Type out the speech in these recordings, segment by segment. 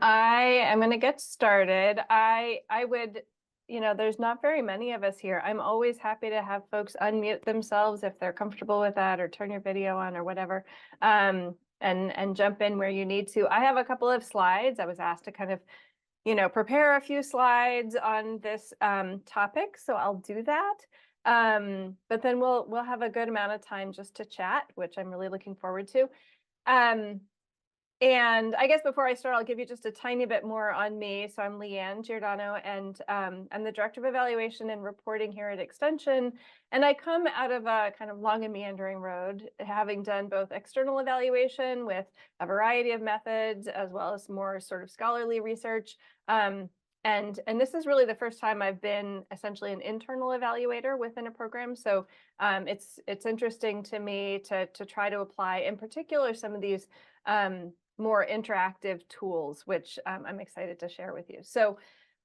I am going to get started. I would, there's not very many of us here. I'm always happy to have folks unmute themselves if they're comfortable with that, or turn your video on or whatever, and jump in where you need to. I have a couple of slides. I was asked to kind of, prepare a few slides on this topic, so I'll do that. But then we'll have a good amount of time just to chat, which I'm really looking forward to. And I guess before I start, I'll give you just a tiny bit more on me. So I'm Leanne Giordono, and I'm the Director of Evaluation and Reporting here at Extension. And I come out of a kind of long and meandering road, having done both external evaluation with a variety of methods, as well as more sort of scholarly research. And this is really the first time I've been essentially an internal evaluator within a program. So it's interesting to me to try to apply, in particular, some of these more interactive tools, which I'm excited to share with you. So,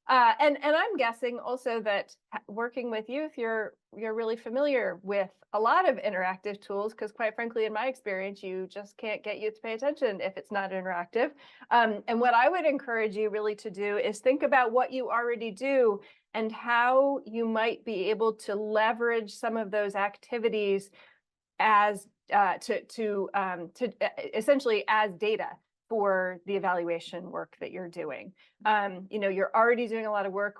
and I'm guessing also that working with youth, you're really familiar with a lot of interactive tools, because quite frankly, in my experience, you just can't get youth to pay attention if it's not interactive. And what I would encourage you really to do is think about what you already do and how you might be able to leverage some of those activities as essentially as data for the evaluation work that you're doing. You're already doing a lot of work.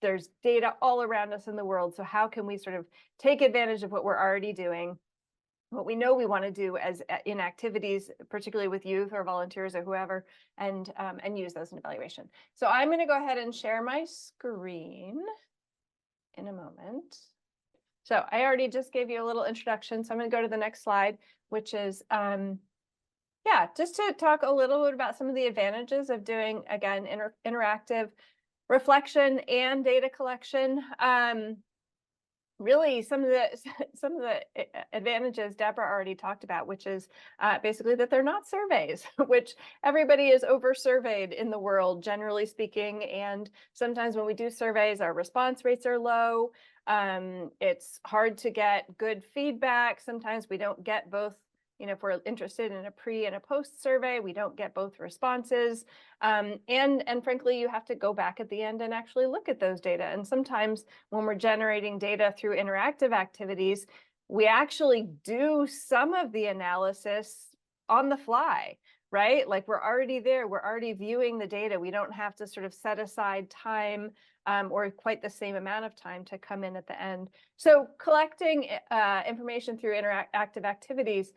There's data all around us in the world. So how can we sort of take advantage of what we're already doing, what we know we want to do as in activities, particularly with youth or volunteers or whoever, and use those in evaluation. So I'm going to go ahead and share my screen in a moment. So I already just gave you a little introduction. So I'm going to go to the next slide, which is, just to talk a little bit about some of the advantages of doing, again, interactive reflection and data collection. Really, some of the advantages Deborah already talked about, which is basically that they're not surveys, which everybody is over-surveyed in the world, generally speaking. And sometimes when we do surveys, our response rates are low. It's hard to get good feedback. Sometimes we don't get both. If we're interested in a pre and a post survey, we don't get both responses. And frankly, you have to go back at the end and actually look at those data. And sometimes when we're generating data through interactive activities, we actually do some of the analysis on the fly, right? Like we're already there, we're already viewing the data. We don't have to sort of set aside time or quite the same amount of time to come in at the end. So collecting information through interactive activities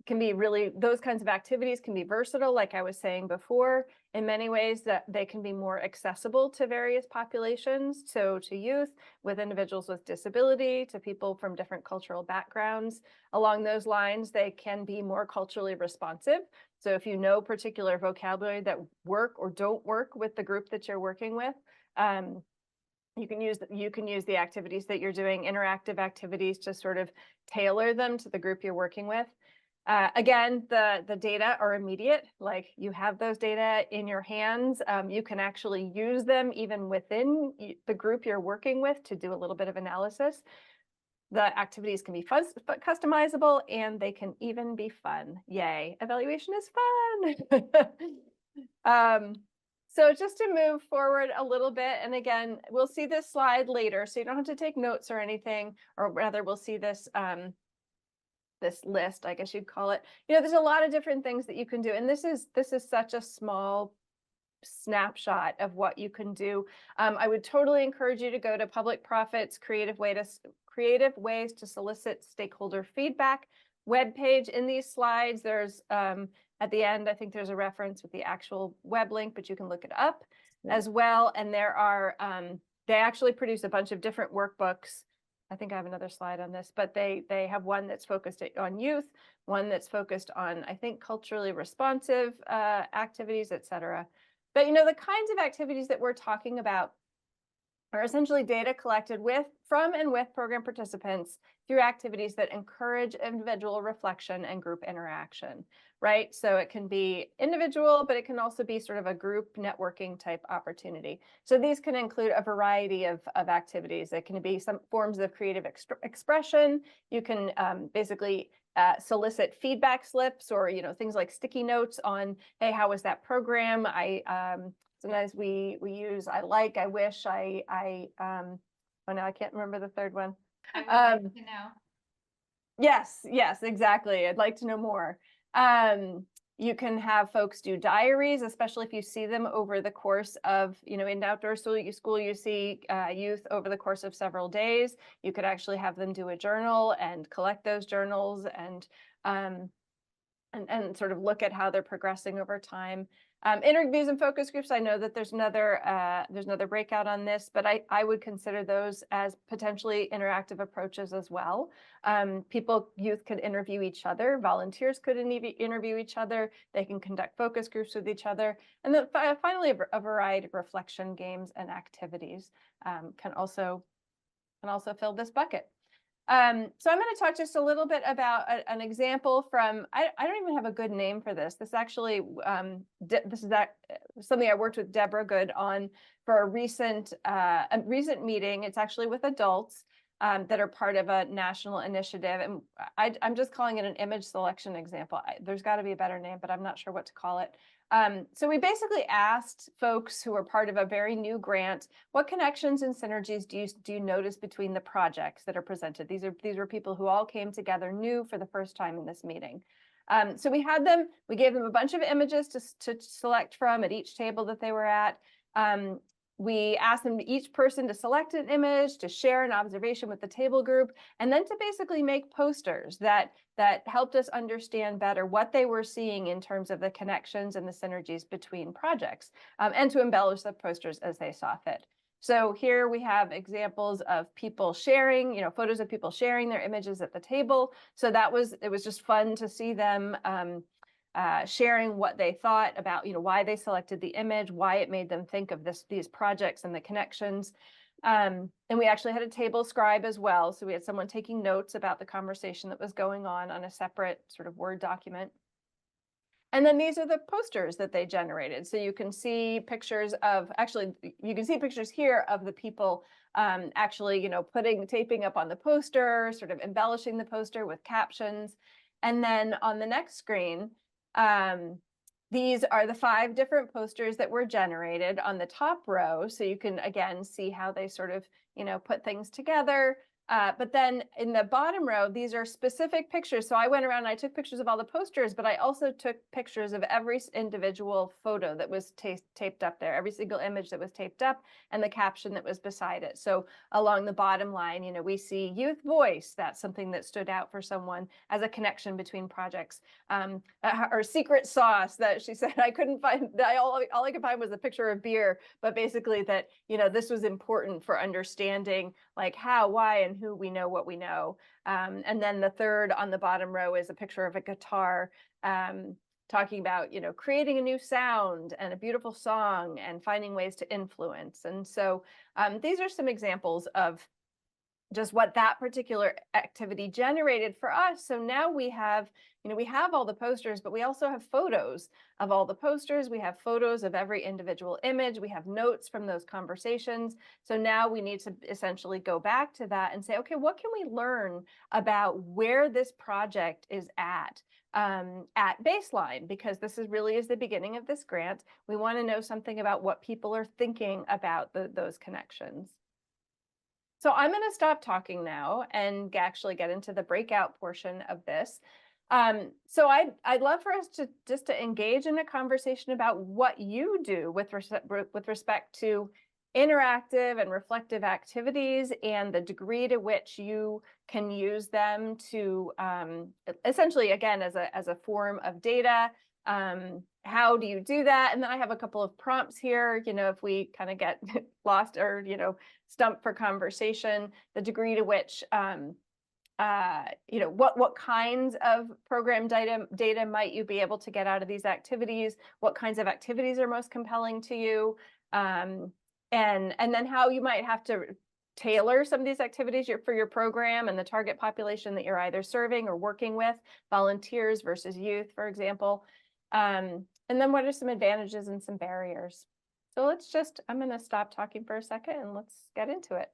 can be really, those kinds of activities can be versatile, like I was saying before, in many ways that they can be more accessible to various populations, so to youth, with individuals with disability, to people from different cultural backgrounds. Along those lines, they can be more culturally responsive. So if you know particular vocabulary that work or don't work with the group that you're working with, you can use the activities that you're doing, interactive activities, to sort of tailor them to the group you're working with. Again, the data are immediate, like you have those data in your hands. You can actually use them even within the group you're working with to do a little bit of analysis. The activities can be customizable, and they can even be fun. Yay, evaluation is fun. So just to move forward a little bit, and again, we'll see this slide later, so you don't have to take notes or anything, or rather we'll see this this list, I guess you'd call it. There's a lot of different things that you can do, and this is such a small snapshot of what you can do. I would totally encourage you to go to Public Profit's creative ways to solicit stakeholder feedback webpage. In these slides, there's at the end, I think there's a reference with the actual web link, but you can look it up as well. And there are they actually produce a bunch of different workbooks. I think I have another slide on this, but they have one that's focused on youth, one that's focused on, I think, culturally responsive activities, et cetera. But, the kinds of activities that we're talking about are essentially data collected from and with program participants through activities that encourage individual reflection and group interaction, right? So it can be individual, but it can also be sort of a group networking type opportunity. So these can include a variety of activities. It can be some forms of creative expression. You can basically solicit feedback slips or, things like sticky notes on, hey, how was that program? Sometimes we use, I like, I wish, oh no, I can't remember the third one. I would like to know. Yes, exactly. I'd like to know more. You can have folks do diaries, especially if you see them over the course of, in outdoor school, you see youth over the course of several days. You could actually have them do a journal and collect those journals and sort of look at how they're progressing over time. Interviews and focus groups, I know that there's another breakout on this, but I would consider those as potentially interactive approaches as well. Youth could interview each other, volunteers could interview each other, they can conduct focus groups with each other, and then finally a variety of reflection games and activities can also fill this bucket. So I'm going to talk just a little bit about an example from, I don't even have a good name for this. This actually, this is something I worked with Deborah Good on for a recent meeting. It's actually with adults that are part of a national initiative. And I'm just calling it an image selection example. There's got to be a better name, but I'm not sure what to call it. So we basically asked folks who are part of a very new grant, what connections and synergies do you notice between the projects that are presented? These were people who all came together new for the first time in this meeting. So we gave them a bunch of images to select from at each table that they were at. We asked them, each person, to select an image, to share an observation with the table group, and then to basically make posters that helped us understand better what they were seeing in terms of the connections and the synergies between projects, and to embellish the posters as they saw fit. So here we have examples of people sharing, photos of people sharing their images at the table. So it was just fun to see them sharing what they thought about, why they selected the image, why it made them think of these projects and the connections. And we actually had a table scribe as well. So we had someone taking notes about the conversation that was going on a separate sort of Word document. And then these are the posters that they generated. So you can see pictures here of the people actually, taping up on the poster, sort of embellishing the poster with captions. And then on the next screen, these are the 5 different posters that were generated on the top row. So you can, again, see how they sort of, put things together. But then in the bottom row, these are specific pictures. So I went around and I took pictures of all the posters, but I also took pictures of every individual photo that was taped up there, every single image that was taped up, and the caption that was beside it. So along the bottom line, we see youth voice. That's something that stood out for someone as a connection between projects. Or secret sauce, that she said I couldn't find. All I could find was a picture of beer, but basically that, this was important for understanding like how, why, and who we know what we know. And then the third on the bottom row is a picture of a guitar talking about, creating a new sound and a beautiful song and finding ways to influence. And so these are some examples of just what that particular activity generated for us. So now we have all the posters, but we also have photos of all the posters. We have photos of every individual image. We have notes from those conversations. So now we need to essentially go back to that and say, okay, what can we learn about where this project is at baseline? Because this is the beginning of this grant. We want to know something about what people are thinking about those connections. So I'm going to stop talking now and actually get into the breakout portion of this. So I'd love for us to engage in a conversation about what you do with respect to interactive and reflective activities and the degree to which you can use them to essentially, again, as a form of data. How do you do that? And then I have a couple of prompts here, if we kind of get lost or, stumped for conversation, the degree to which, what kinds of program data might you be able to get out of these activities? What kinds of activities are most compelling to you? And then how you might have to tailor some of these activities for your program and the target population that you're either serving or working with, volunteers versus youth, for example. And then what are some advantages and some barriers? So I'm going to stop talking for a second and let's get into it.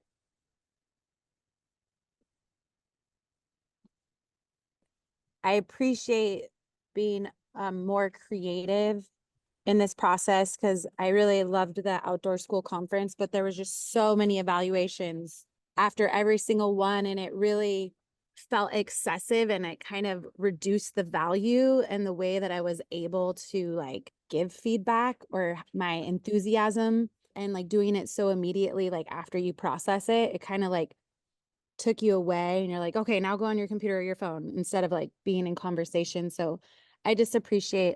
I appreciate being more creative in this process because I really loved the outdoor school conference, but there was just so many evaluations after every single one, and it really felt excessive, and it kind of reduced the value and the way that I was able to like give feedback or my enthusiasm, and like doing it so immediately, like after you process it, it kind of like took you away and you're like, okay, now go on your computer or your phone instead of like being in conversation. So I just appreciate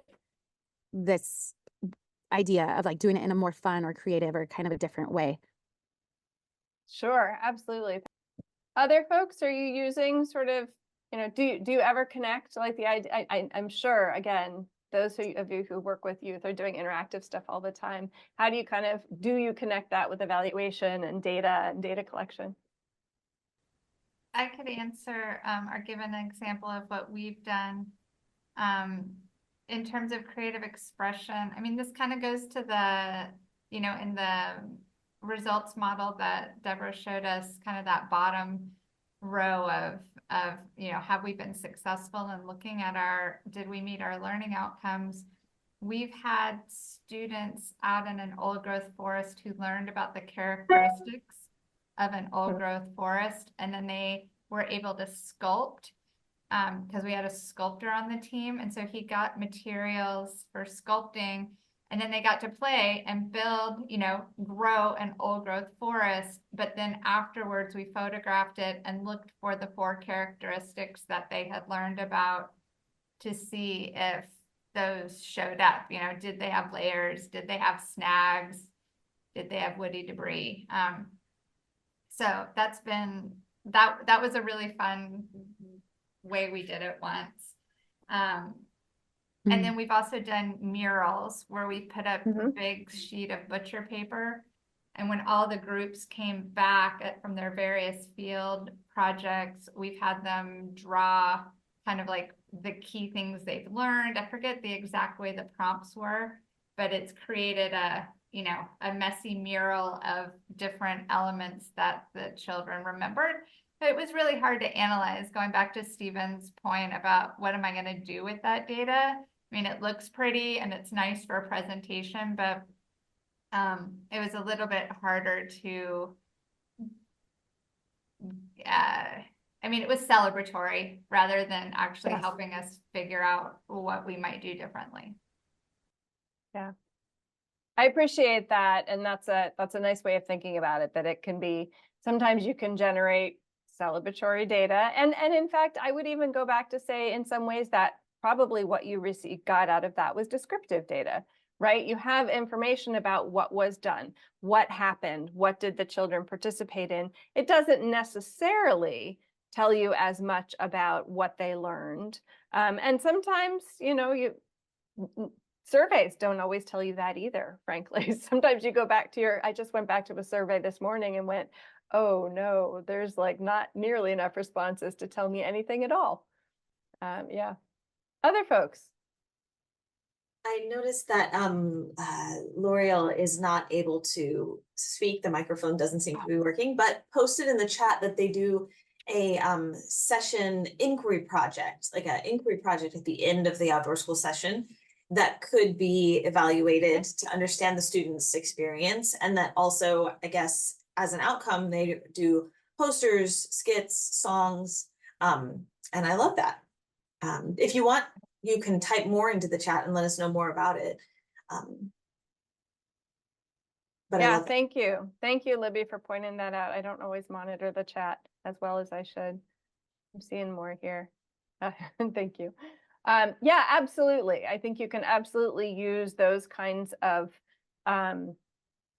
this idea of like doing it in a more fun or creative or kind of a different way. Sure, absolutely. Other folks, are you using sort of, do you ever connect like the idea? I'm sure, again, those of you who work with youth are doing interactive stuff all the time. How do you connect that with evaluation and data collection? I could answer or give an example of what we've done um, in terms of creative expression. I mean, this kind of goes to the, in the results model that Deborah showed us, kind of that bottom row of, have we been successful in looking at did we meet our learning outcomes? We've had students out in an old growth forest who learned about the characteristics of an old growth forest, and then they were able to sculpt because we had a sculptor on the team, and so he got materials for sculpting, and then they got to play and build, grow an old growth forest. But then afterwards we photographed it and looked for the 4 characteristics that they had learned about to see if those showed up. Did they have layers? Did they have snags? Did they have woody debris? So that's been that was a really fun way we did it once. And then we've also done murals where we put up a big sheet of butcher paper. And when all the groups came back from their various field projects, we've had them draw kind of like the key things they've learned. I forget the exact way the prompts were, but it's created a messy mural of different elements that the children remembered. But it was really hard to analyze, going back to Stephen's point about what am I going to do with that data? I mean, it looks pretty and it's nice for a presentation, but it was a little bit harder to, it was celebratory rather than actually helping us figure out what we might do differently. Yeah. I appreciate that. And that's a nice way of thinking about it, that it can be, sometimes you can generate celebratory data. And in fact, I would even go back to say in some ways that probably what you got out of that was descriptive data, right? You have information about what was done, what happened, what did the children participate in. It doesn't necessarily tell you as much about what they learned. And sometimes, surveys don't always tell you that either, frankly. Sometimes you go back to I just went back to a survey this morning and went, oh no, there's like not nearly enough responses to tell me anything at all. Yeah. Other folks? I noticed that L'Oreal is not able to speak. The microphone doesn't seem to be working, but posted in the chat that they do a session inquiry project, like an inquiry project at the end of the outdoor school session that could be evaluated to understand the student's experience. And that also, I guess, as an outcome, they do posters, skits, songs, and I love that. If you want, you can type more into the chat and let us know more about it. But yeah, thank you. Thank you, Libby, for pointing that out. I don't always monitor the chat as well as I should. I'm seeing more here. Thank you. Yeah, absolutely. I think you can absolutely use those kinds of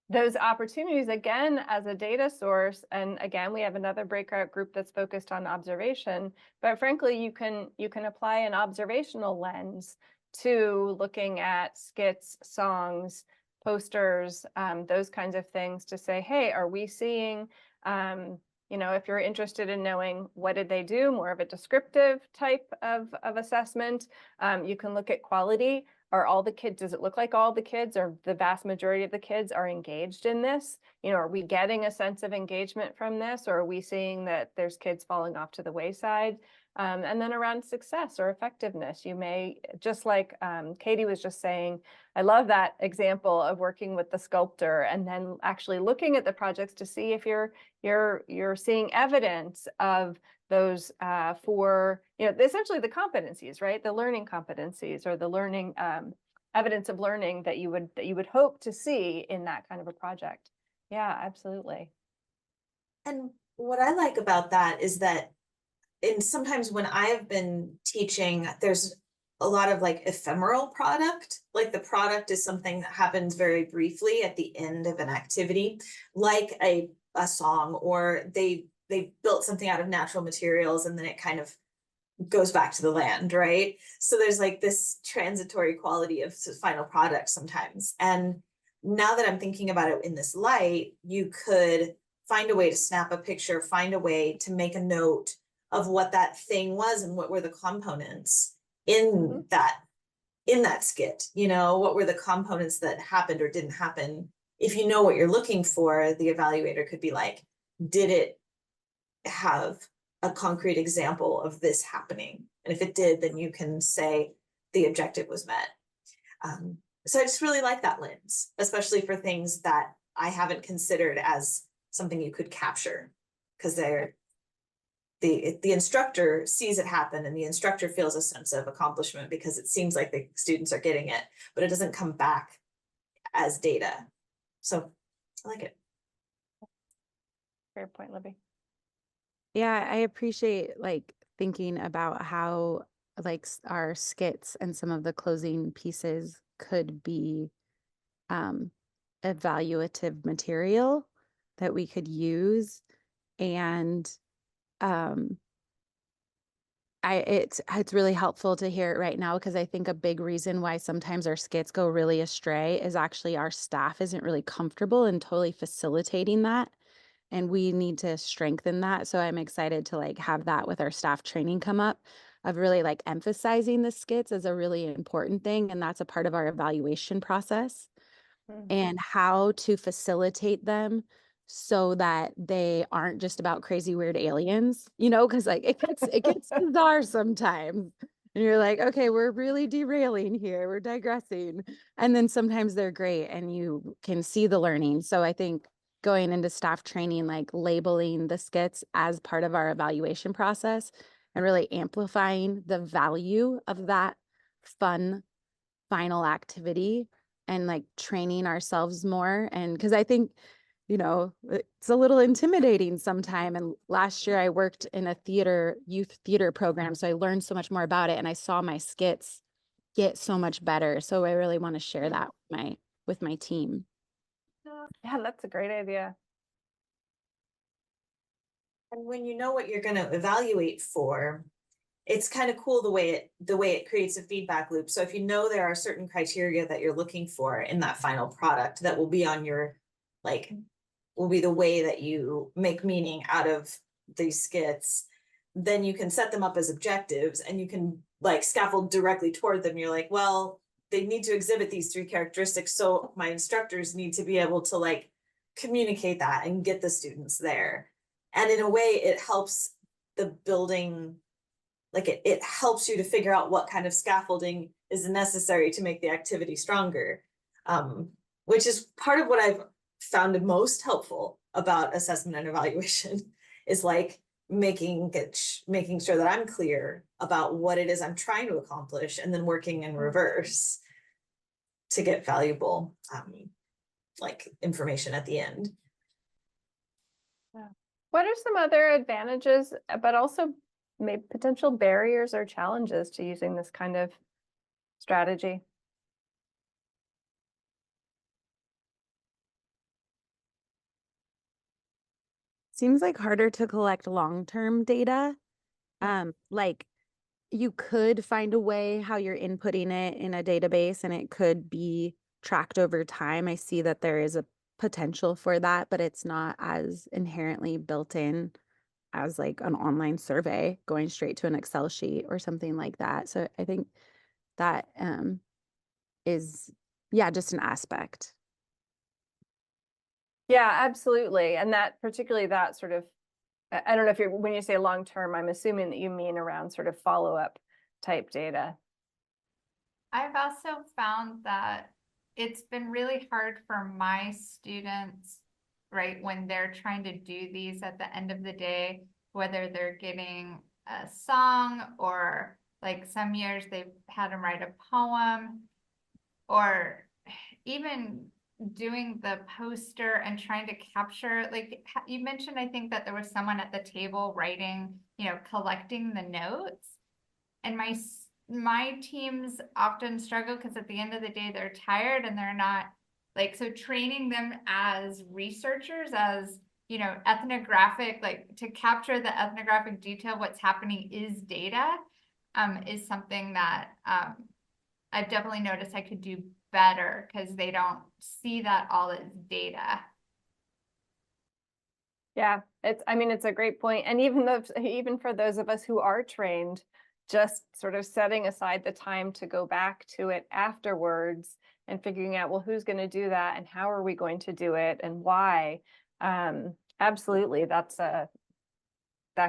those opportunities again as a data source. And again, we have another breakout group that's focused on observation, but frankly, you can apply an observational lens to looking at skits, songs, posters, those kinds of things to say, hey, are we seeing, if you're interested in knowing what did they do, more of a descriptive type of assessment, you can look at quality. Are all the kids, does it look like all the kids or the vast majority of the kids are engaged in this? Are we getting a sense of engagement from this, or are we seeing that there's kids falling off to the wayside? And then around success or effectiveness, you may, just like Katie was just saying, I love that example of working with the sculptor and then actually looking at the projects to see if you're seeing evidence of those for, essentially the competencies, right? The learning competencies or the learning evidence of learning that you would hope to see in that kind of a project. Yeah, absolutely. And what I like about that is that sometimes when I have been teaching, there's a lot of like ephemeral product. Like the product is something that happens very briefly at the end of an activity, like a song, or they built something out of natural materials and then it kind of goes back to the land, right? So there's like this transitory quality of final product sometimes. And now that I'm thinking about it in this light, you could find a way to snap a picture, find a way to make a note of what that thing was and what were the components in that skit. What were the components that happened or didn't happen? If you know what you're looking for, the evaluator could be like, did it have a concrete example of this happening? And if it did, then you can say the objective was met. So I just really like that lens, especially for things that I haven't considered as something you could capture, because the instructor sees it happen and the instructor feels a sense of accomplishment because it seems like the students are getting it, but it doesn't come back as data. So I like it. Fair point, Libby. Yeah, I appreciate like thinking about how like our skits and some of the closing pieces could be evaluative material that we could use. And it's really helpful to hear it right now, because I think a big reason why sometimes our skits go really astray is actually our staff isn't really comfortable in totally facilitating that. And we need to strengthen that. So I'm excited to like have that with our staff training come up, of really like emphasizing the skits as a really important thing. And that's a part of our evaluation process, and how to facilitate them so that they aren't just about crazy weird aliens, because like it gets bizarre sometimes. And you're like, okay, we're really derailing here, we're digressing. And then sometimes they're great and you can see the learning. So I think going into staff training, like labeling the skits as part of our evaluation process and really amplifying the value of that fun final activity, and like training ourselves more. And because I think, it's a little intimidating sometime. And last year I worked in a youth theater program. So I learned so much more about it and I saw my skits get so much better. So I really want to share that with my team. Yeah, that's a great idea. And when you know what you're going to evaluate for, it's kind of cool the way it creates a feedback loop. So if you know there are certain criteria that you're looking for in that final product that will be on your, will be the way that you make meaning out of these skits, then you can set them up as objectives and you can like scaffold directly toward them. You're like, well, they need to exhibit these 3 characteristics. So my instructors need to be able to like communicate that and get the students there. And in a way, it helps the building, like it helps you to figure out what kind of scaffolding is necessary to make the activity stronger, which is part of what I've found most helpful about assessment and evaluation is like making sure that I'm clear about what it is I'm trying to accomplish and then working in reverse to get valuable like information at the end. Yeah. What are some other advantages, but also maybe potential barriers or challenges to using this kind of strategy? Seems like harder to collect long-term data. Like you could find a way how you're inputting it in a database and it could be tracked over time. I see that there is a potential for that, but it's not as inherently built in as like an online survey going straight to an Excel sheet or something like that. So I think that is, yeah, just an aspect. Yeah, absolutely. And that particularly that sort of I don't know if when you say long-term, I'm assuming that you mean around sort of follow-up type data. I've also found that it's been really hard for my students, right, when they're trying to do these at the end of the day, whether they're getting a song or like some years they've had them write a poem, or even doing the poster and trying to capture, like you mentioned, I think that there was someone at the table writing, collecting the notes. And my teams often struggle because at the end of the day, they're tired and they're not like, so training them as researchers, as, ethnographic, like to capture the ethnographic detail, what's happening is data, is something that I've definitely noticed I could do better because they don't see that all as data. Yeah, it's a great point. And even for those of us who are trained, just sort of setting aside the time to go back to it afterwards and figuring out, well, who's going to do that and how are we going to do it and why? Absolutely, that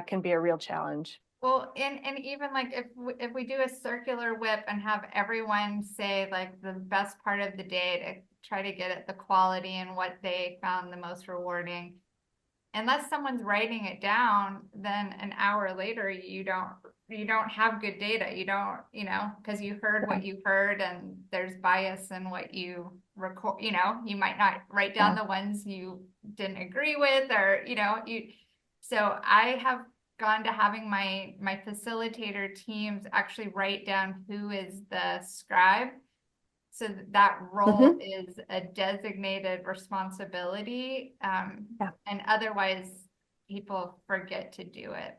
can be a real challenge. Well, and even like if we do a circular whip and have everyone say like the best part of the day to try to get at the quality and what they found the most rewarding, unless someone's writing it down, then an hour later you don't have good data. You don't, because you heard what you heard and there's bias in what you record, you might not write down the ones you didn't agree with, or so I have gone to having my facilitator teams actually write down who is the scribe, so that role is a designated responsibility, and otherwise people forget to do it.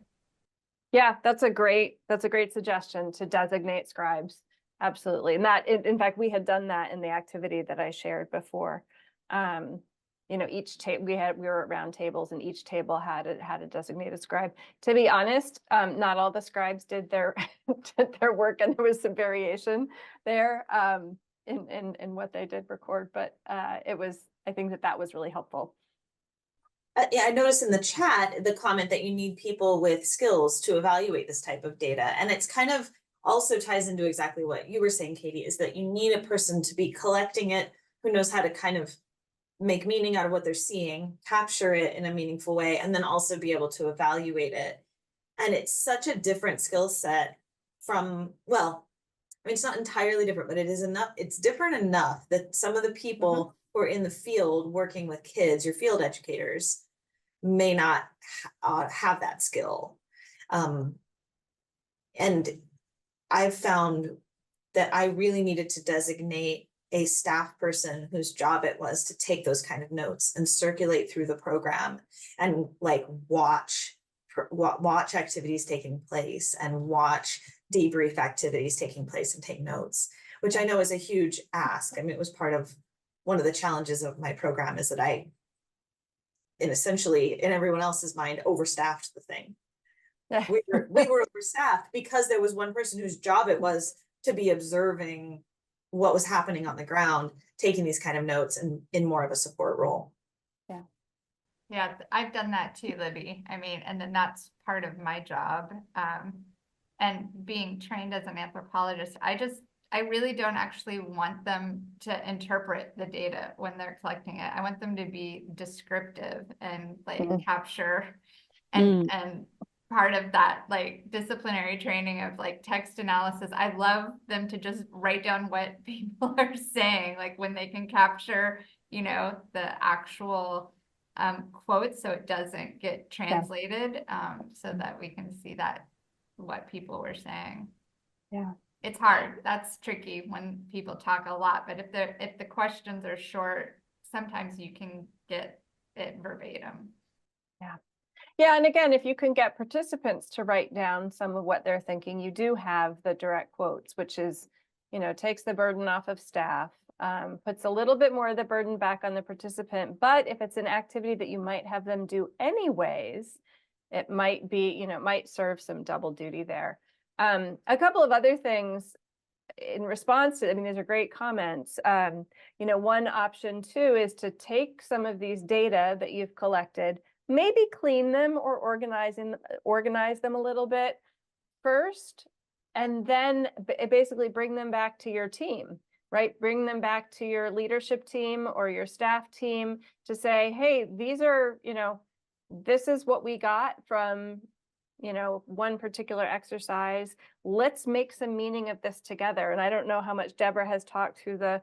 Yeah, that's a great suggestion, to designate scribes. Absolutely. And that, in fact, we had done that in the activity that I shared before. Each table we were at round tables, and each table had a designated scribe. To be honest, not all the scribes did their did their work, and there was some variation there in what they did record. But I think that was really helpful. Yeah, I noticed in the chat the comment that you need people with skills to evaluate this type of data. And it's kind of also ties into exactly what you were saying, Katie, is that you need a person to be collecting it who knows how to kind of make meaning out of what they're seeing, capture it in a meaningful way, and then also be able to evaluate it. And it's such a different skill set from, well, I mean, it's not entirely different, but it's different enough that some of the people who are in the field working with kids, your field educators, may not have that skill. And I've found that I really needed to designate a staff person whose job it was to take those kind of notes and circulate through the program and like watch activities taking place and watch debrief activities taking place and take notes, which I know is a huge ask. I mean, it was part of one of the challenges of my program, is that I, essentially in everyone else's mind, overstaffed the thing. We were overstaffed because there was one person whose job it was to be observing what was happening on the ground, taking these kind of notes, and in more of a support role. Yeah, I've done that too, Libby. I mean, and then that's part of my job. And being trained as an anthropologist, I really don't actually want them to interpret the data when they're collecting it. I want them to be descriptive and like capture, and part of that like disciplinary training of like text analysis, I love them to just write down what people are saying, like when they can capture, the actual quotes, so it doesn't get translated, so that we can see that what people were saying. Yeah. It's hard. That's tricky when people talk a lot, but if the questions are short, sometimes you can get it verbatim. Yeah. Yeah, and again, if you can get participants to write down some of what they're thinking, you do have the direct quotes, which is, takes the burden off of staff, puts a little bit more of the burden back on the participant. But if it's an activity that you might have them do anyways, it might be, it might serve some double duty there. A couple of other things in response to, these are great comments. One option too is to take some of these data that you've collected, maybe clean them or organize them a little bit first, and then basically bring them back to your team, right? Bring them back to your leadership team or your staff team to say, hey, these are, this is what we got from, one particular exercise. Let's make some meaning of this together. And I don't know how much Deborah has talked through the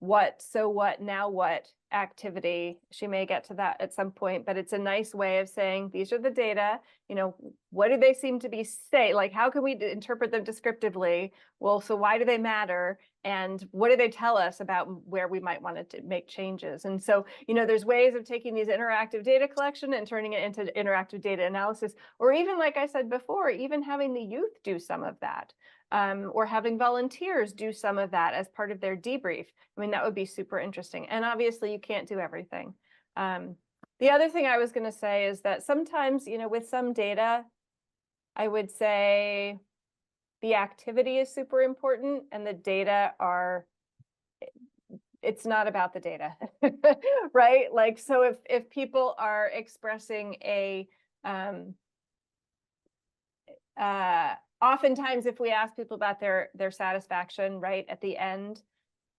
what, so what, now what activity. She may get to that at some point, but it's a nice way of saying, these are the data, what do they seem to be say? Like, how can we interpret them descriptively? Well, so why do they matter? And what do they tell us about where we might want to make changes? And so, there's ways of taking these interactive data collection and turning it into interactive data analysis, or even, like I said before, even having the youth do some of that. Or having volunteers do some of that as part of their debrief. I mean, that would be super interesting. And obviously you can't do everything. The other thing I was going to say is that sometimes, with some data, I would say the activity is super important and the data it's not about the data, right? Like, so if people are expressing oftentimes, if we ask people about their satisfaction, right, at the end,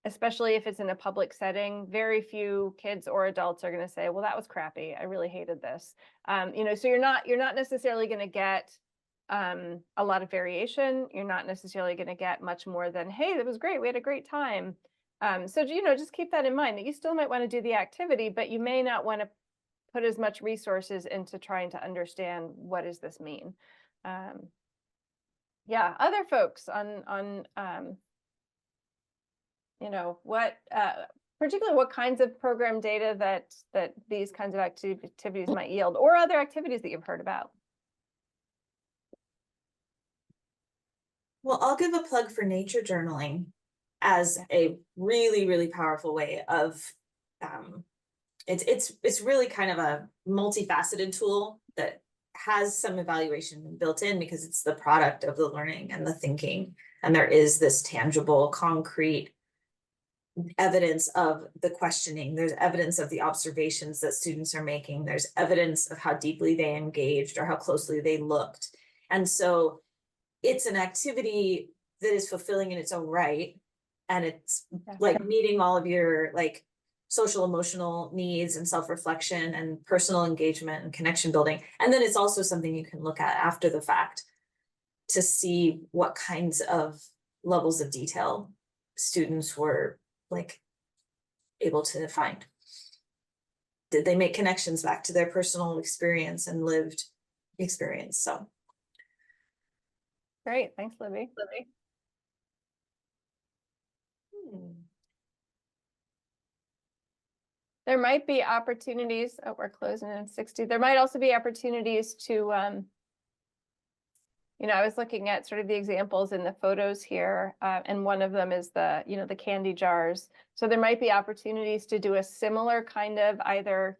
especially if it's in a public setting, very few kids or adults are going to say, well, that was crappy. I really hated this. So you're not necessarily going to get a lot of variation. You're not necessarily going to get much more than, hey, that was great. We had a great time. So, just keep that in mind, that you still might want to do the activity, but you may not want to put as much resources into trying to understand what does this mean. Yeah, other folks on what particularly what kinds of program data that these kinds of activities might yield, or other activities that you've heard about. Well, I'll give a plug for nature journaling as a really, really powerful way of it's really kind of a multifaceted tool that has some evaluation built in because it's the product of the learning and the thinking. And there is this tangible, concrete evidence of the questioning. There's evidence of the observations that students are making. There's evidence of how deeply they engaged or how closely they looked. And so it's an activity that is fulfilling in its own right. And it's like meeting all of your social emotional needs and self-reflection and personal engagement and connection building. And then it's also something you can look at after the fact to see what kinds of levels of detail students were able to find. Did they make connections back to their personal experience and lived experience? So great. Thanks, Libby. There might be opportunities. Oh, we're closing in 60. There might also be opportunities to, I was looking at sort of the examples in the photos here, and one of them is the candy jars. So there might be opportunities to do a similar kind of either,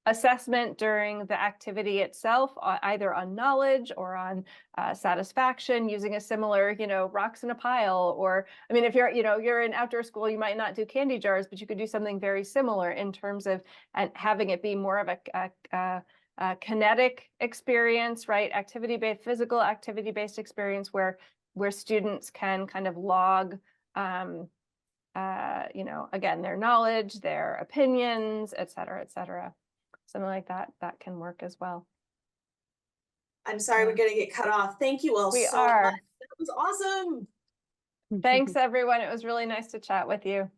assessment during the activity itself, either on knowledge or on satisfaction, using a similar, rocks in a pile. Or, I mean, if you're in outdoor school, you might not do candy jars, but you could do something very similar in terms of having it be more of a kinetic experience, right? Activity-based, physical activity-based experience where students can kind of log, again, their knowledge, their opinions, et cetera, et cetera. Something like that can work as well. I'm sorry, we're going to get cut off. Thank you all so much. That was awesome. Thanks, everyone. It was really nice to chat with you.